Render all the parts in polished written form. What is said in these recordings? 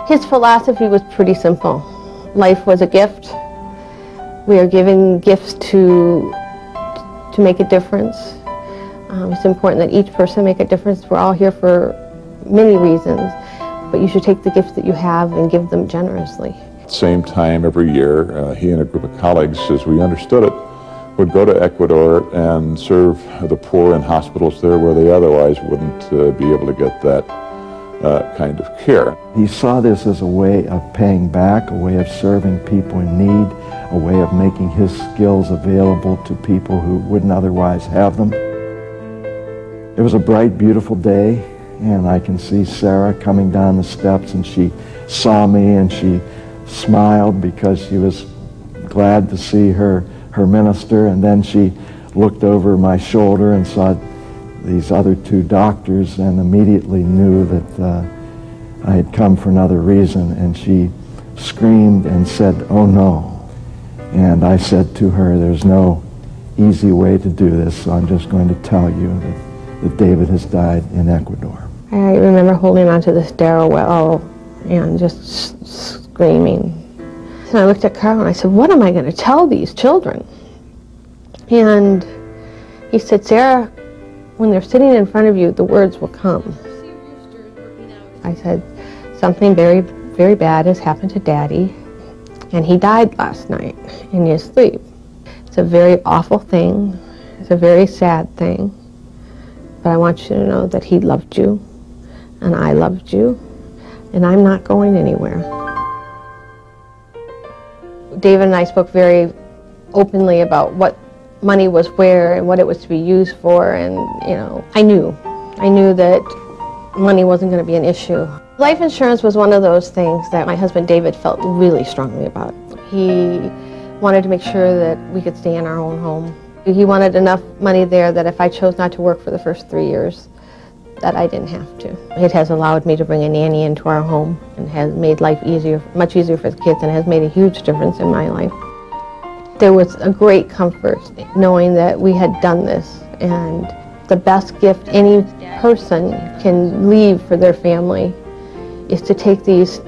His philosophy was pretty simple. Life was a gift. We are given gifts to make a difference. It's important that each person make a difference. We're all here for many reasons, but you should take the gifts that you have and give them generously. Same time every year, he and a group of colleagues, as we understood it, would go to Ecuador and serve the poor in hospitals there where they otherwise wouldn't be able to get that kind of care. He saw this as a way of paying back, a way of serving people in need, a way of making his skills available to people who wouldn't otherwise have them. It was a bright, beautiful day, and I can see Sarah coming down the steps, and she saw me and she smiled because she was glad to see her minister, and then she looked over my shoulder and saw these other two doctors and immediately knew that I had come for another reason, and she screamed and said, "Oh no." And I said to her, "There's no easy way to do this, so I'm just going to tell you that David has died in Ecuador." I remember holding onto the stairwell and just screaming. And I looked at Carl and I said, "What am I going to tell these children?" And he said, "Sarah, when they're sitting in front of you, the words will come." I said, "Something very, very bad has happened to Daddy, and he died last night in his sleep. It's a very awful thing. It's a very sad thing. But I want you to know that he loved you, and I loved you, and I'm not going anywhere." David and I spoke very openly about what money was where and what it was to be used for, and I knew that money wasn't going to be an issue. Life insurance was one of those things that my husband David felt really strongly about. He wanted to make sure that we could stay in our own home. He wanted enough money there that if I chose not to work for the first 3 years, that I didn't have to. It has allowed me to bring a nanny into our home and has made life easier, much easier for the kids, and has made a huge difference in my life. There was a great comfort knowing that we had done this, and the best gift any person can leave for their family is to take these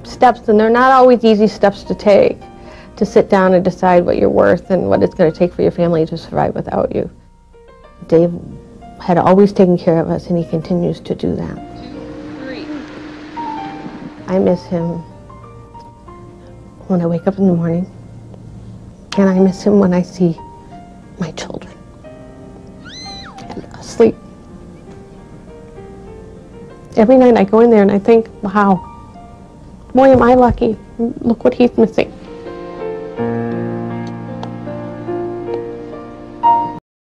steps, and they're not always easy steps to take, to sit down and decide what you're worth and what it's going to take for your family to survive without you. Dave had always taken care of us, and he continues to do that. 2, 3. I miss him when I wake up in the morning, and I miss him when I see my children asleep. Every night I go in there and I think, wow, boy am I lucky, look what he's missing.